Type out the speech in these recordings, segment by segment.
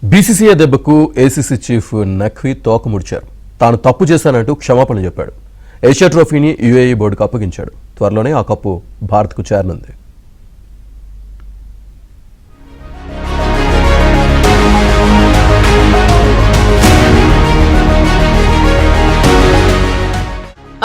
BCCI దెబ్బకు ACC chief Naqvi తోక ముడిచారు. తాను తప్పు చేశానంటూ క్షమాపణ చెప్పాడు. ఏషియా ట్రోఫీని యూఏఈ బోర్డుకు అప్పగించాడు. త్వరలోనే ఆ కప్పు భారత్కు చేరనుంది.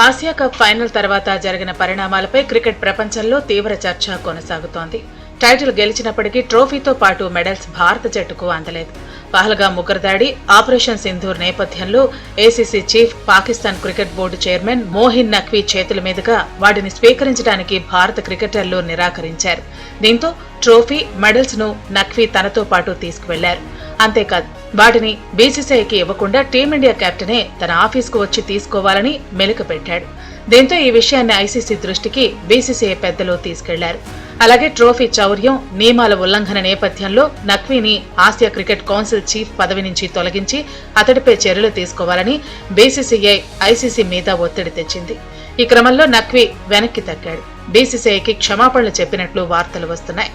ఆసియా కప్ ఫైనల్ తర్వాత జరిగిన పరిణామాలపై క్రికెట్ ప్రపంచంలో తీవ్ర చర్చ కొనసాగుతోంది. టైటిల్ గెలిచినప్పటికీ ట్రోఫీతో పాటు మెడల్స్ భారత జట్టుకు అందలేదు. పహల్గామ్ ఉగ్రదాడి, ఆపరేషన్ సింధూర్ నేపథ్యంలో ACC chief, Pakistan cricket board chairman మోహిన్ నఖ్వీ చేతుల మీదుగా వాటిని స్వీకరించడానికి భారత క్రికెటర్లు నిరాకరించారు. దీంతో ట్రోఫీ, మెడల్స్ ను నఖ్వీ తనతో పాటు తీసుకువెళ్లారు. అంతేకాదు, వాటిని బీసీసీఐకి ఇవ్వకుండా టీమిండియా కెప్టెనే తన ఆఫీసుకు వచ్చి తీసుకోవాలని మెలిక పెట్టాడు. దీంతో ఈ విషయాన్ని ఐసీసీ దృష్టికి బీసీసీఐ పెద్దలు తీసుకెళ్లారు. అలాగే ట్రోఫీ చౌర్యం, నియమాల ఉల్లంఘన నేపథ్యంలో నఖ్వీని ఆసియా క్రికెట్ కౌన్సిల్ చీఫ్ పదవి నుంచి తొలగించి అతడిపై చర్యలు తీసుకోవాలని బీసీసీఐ ఐసీసీ మీద ఒత్తిడి తెచ్చింది. ఈ క్రమంలో నఖ్వీ వెనక్కి తగ్గాడు. బీసీసీఐకి క్షమాపణలు చెప్పినట్లు వార్తలు వస్తున్నాయి.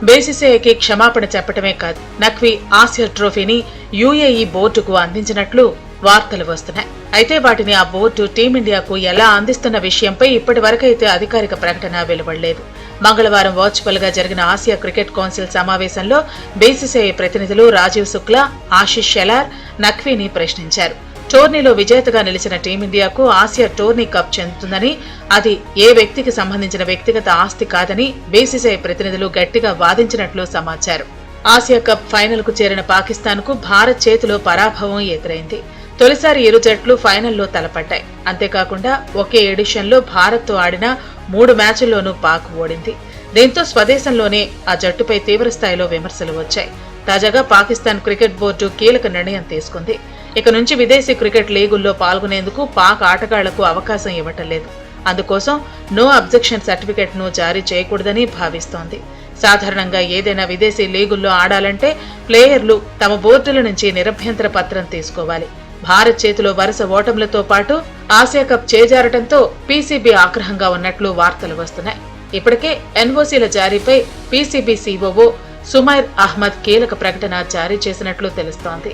బీసీసీఐకి క్షమాపణ చెప్పటమే కాదు, నఖ్వీ ఆసియా ట్రోఫీని యూఏఈ బోర్డుకు అందించినట్లు వార్తలు వస్తున్నాయి. అయితే వాటిని ఆ బోర్డు టీమిండియాకు ఎలా అందిస్తున్న విషయంపై ఇప్పటి వరకైతే అధికారిక ప్రకటన వెలువడలేదు. మంగళవారం వర్చువల్ గా జరిగిన ఆసియా క్రికెట్ కౌన్సిల్ సమావేశంలో బీసీసీఐ ప్రతినిధులు రాజీవ్ శుక్లా, ఆశిష్ షెలార్ నఖ్వీని ప్రశ్నించారు. టోర్నీలో విజేతగా నిలిచిన టీమిండియాకు ఆసియా టోర్నీ కప్ చెందుతుందని, అది ఏ వ్యక్తికి సంబంధించిన వ్యక్తిగత ఆస్తి కాదని బీసీసీఐ ప్రతినిధులు గట్టిగా వాదించినట్లు సమాచారం. ఆసియా కప్ ఫైనల్ కు చేరిన పాకిస్తాన్ కు భారత్ చేతిలో పరాభవం ఎదురైంది. తొలిసారి ఇరు జట్లు ఫైనల్లో తలపడ్డాయి. అంతేకాకుండా ఒకే ఎడిషన్ లో భారత్ తో ఆడిన 3 మ్యాచ్ల్లోనూ పాక్ ఓడింది. దీంతో స్వదేశంలోనే ఆ జట్టుపై తీవ్రస్థాయిలో విమర్శలు వచ్చాయి. తాజాగా పాకిస్తాన్ క్రికెట్ బోర్డు కీలక నిర్ణయం తీసుకుంది. ఇక నుంచి విదేశీ క్రికెట్ లీగుల్లో పాల్గొనేందుకు పాక్ ఆటగాళ్లకు అవకాశం ఇవ్వటం లేదు. అందుకోసం నో అబ్జెక్షన్ సర్టిఫికెట్ ను జారీ చేయకూడదని భావిస్తోంది. సాధారణంగా ఏదైనా విదేశీ లీగుల్లో ఆడాలంటే ప్లేయర్లు తమ బోర్డుల నుంచి నిరభ్యంతర పత్రం తీసుకోవాలి. భారత్ చేతిలో వరుస ఓటములతో పాటు ఆసియా కప్ చేజారటంతో పీసీబీ ఆగ్రహంగా ఉన్నట్లు వార్తలు వస్తున్నాయి. ఇప్పటికే ఎన్ఓసీల జారీపై పీసీబీ సీఓఓ సుమైర్ అహ్మద్ కీలక ప్రకటన జారీ చేసినట్లు తెలుస్తోంది.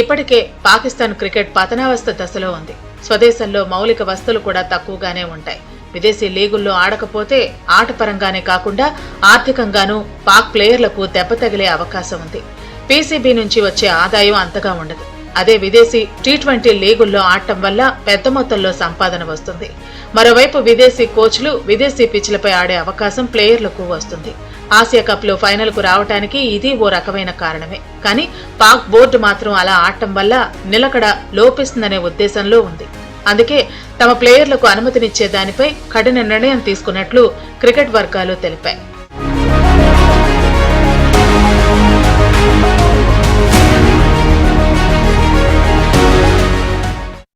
ఇప్పటికే పాకిస్తాన్ క్రికెట్ పతనావస్థ దశలో ఉంది. స్వదేశంలో మౌలిక వసతులు కూడా తక్కువగానే ఉంటాయి. విదేశీ లీగుల్లో ఆడకపోతే ఆటపరంగానే కాకుండా ఆర్థికంగానూ పాక్ ప్లేయర్లకు దెబ్బ తగిలే అవకాశం ఉంది. పీసీబీ నుంచి వచ్చే ఆదాయం అంతగా ఉండదు. అదే విదేశీ టీ20 లీగుల్లో ఆడటం వల్ల పెద్ద మొత్తంలో సంపాదన వస్తుంది. మరోవైపు విదేశీ కోచ్లు విదేశీ పిచ్లపై ఆడే అవకాశం ప్లేయర్లకు వస్తుంది. ఆసియా కప్ లో ఫైనల్ కు రావటానికి ఇది ఓ రకమైన కారణమే. కానీ పాక్ బోర్డు మాత్రం అలా ఆడటం వల్ల నిలకడ లోపిస్తుందనే ఉద్దేశంలో ఉంది. అందుకే తమ ప్లేయర్లకు అనుమతినిచ్చే దానిపై కఠిన నిర్ణయం తీసుకున్నట్లు క్రికెట్ వర్గాలు తెలిపాయి.